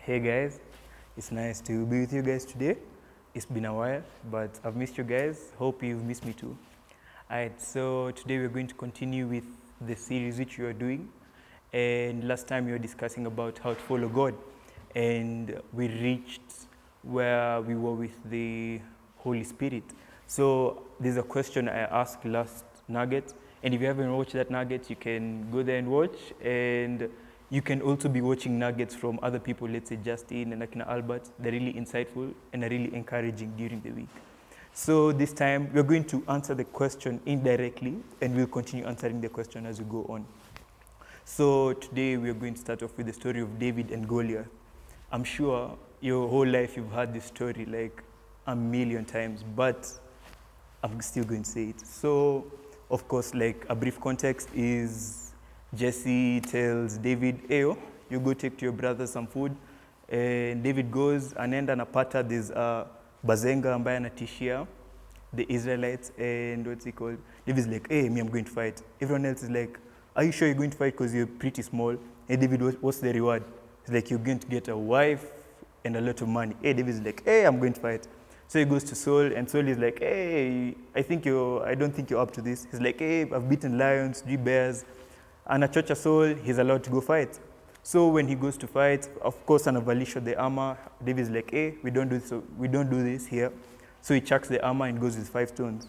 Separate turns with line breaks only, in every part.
Hey guys, it's nice to be with you guys today. It's been a while, but I've missed you guys. Hope you've missed me too. Alright, so today we're going to continue with the series which you are doing. And last time we were discussing about how to follow God, and we reached where we were with the Holy Spirit. So there's a question I asked last nugget, and if you haven't watched that nugget, you can go there and watch. And you can also be watching nuggets from other people, let's say Justin and Akina Albert. They're really insightful and are really encouraging during the week. So this time we're going to answer the question indirectly, and we'll continue answering the question as we go on. So today we're going to start off with the story of David and Goliath. I'm sure your whole life you've heard this story like a million times, but I'm still going to say it. So, of course, like a brief context is Jesse tells David, Ayo, you go take to your brother some food. And David goes, anaenda anapata, there's a bazenga ambaye anatishia the Israelites, and what's it called? David's like, hey, me, I'm going to fight. Everyone else is like, are you sure you're going to fight because you're pretty small? Hey, David, what's the reward? He's like, you're going to get a wife and a lot of money. Hey, David's like, hey, I'm going to fight. So he goes to Saul, and Saul is like, hey, I don't think you're up to this. He's like, hey, I've beaten lions, 3 bears. And at Church Saul, he's allowed to go fight. So when he goes to fight, of course, Anavalisha the armor, David's like, hey, we don't do this here. So he chucks the armor and goes with 5 stones.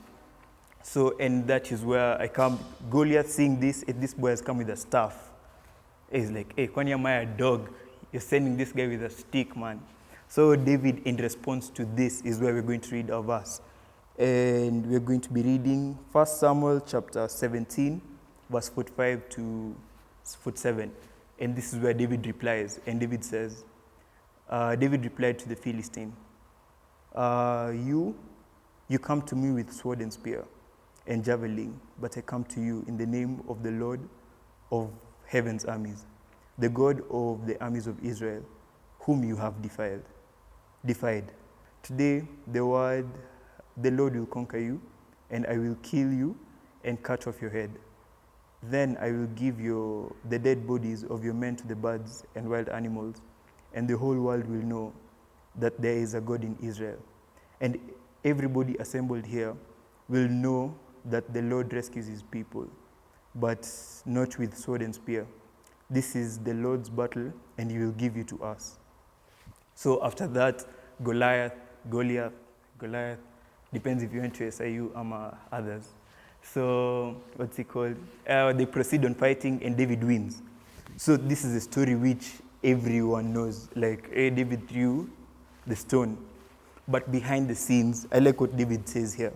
So, and that is where I come. Goliath seeing this boy has come with a staff. He's like, hey, kwani am I a dog? You're sending this guy with a stick, man. So David, in response to this, is where we're going to read our verse. And we're going to be reading 1 Samuel chapter 17, verse 45 to 47. And this is where David replies. And David says, David replied to the Philistine, you come to me with sword and spear and javelin, but I come to you in the name of the Lord of heaven's armies, the God of the armies of Israel, whom you have defied. Today, the Lord will conquer you, and I will kill you and cut off your head. Then I will give the dead bodies of your men to the birds and wild animals, and the whole world will know that there is a God in Israel. And everybody assembled here will know that the Lord rescues his people, but not with sword and spear. This is the Lord's battle, and he will give you to us. So after that, Goliath, depends if you went to SIU or others. So what's it called? They proceed on fighting, and David wins. So this is a story which everyone knows. Like, hey, David threw the stone. But behind the scenes, I like what David says here.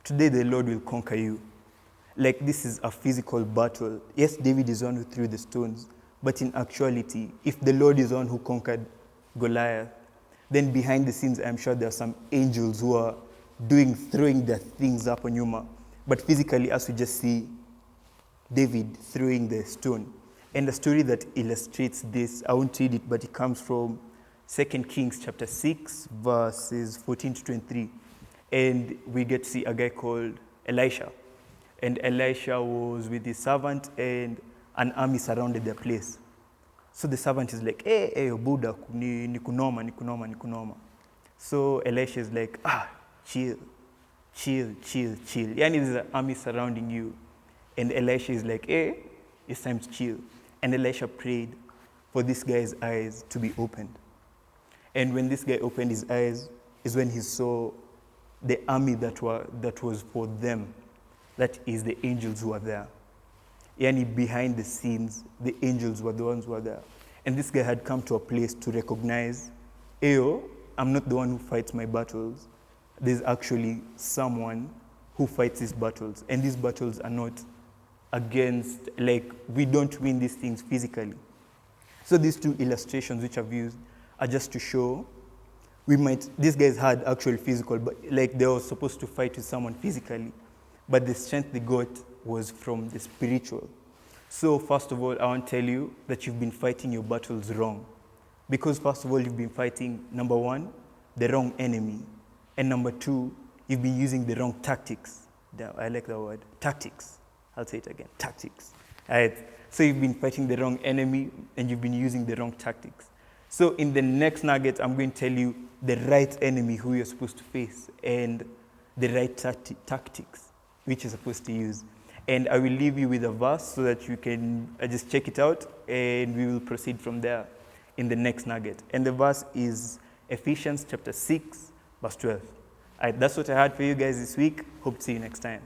Today the Lord will conquer you. Like, this is a physical battle. Yes, David is the one who threw the stones, but in actuality, if the Lord is the one who conquered Goliath, then behind the scenes, I'm sure there are some angels who are throwing their things up on Yuma. But physically, as we just see David throwing the stone. And the story that illustrates this, I won't read it, but it comes from 2 Kings chapter 6, verses 14 to 23. And we get to see a guy called Elisha. And Elisha was with his servant, and an army surrounded their place. So the servant is like, hey, Buddha, ni kunoma. So Elisha is like, chill. Yani there's an army surrounding you. And Elisha is like, hey, it's time to chill. And Elisha prayed for this guy's eyes to be opened. And when this guy opened his eyes, is when he saw the army that was for them. That is the angels who are there. Yani behind the scenes, the angels were the ones who were there. And this guy had come to a place to recognize, I'm not the one who fights my battles. There's actually someone who fights these battles. And these battles are not against, like, we don't win these things physically. So these 2 illustrations which I've used are just to show these guys had actual physical, but like they were supposed to fight with someone physically. But the strength they got was from the spiritual. So first of all, I want to tell you that you've been fighting your battles wrong. Because first of all, you've been fighting, number 1, the wrong enemy. And number 2, you've been using the wrong tactics. I like that word, tactics. I'll say it again, tactics. All right. So you've been fighting the wrong enemy, and you've been using the wrong tactics. So in the next nugget, I'm going to tell you the right enemy who you're supposed to face and the right tactics which you're supposed to use. And I will leave you with a verse so that you can just check it out, and we will proceed from there in the next nugget. And the verse is Ephesians chapter 6, verse 12. All right, that's what I had for you guys this week. Hope to see you next time.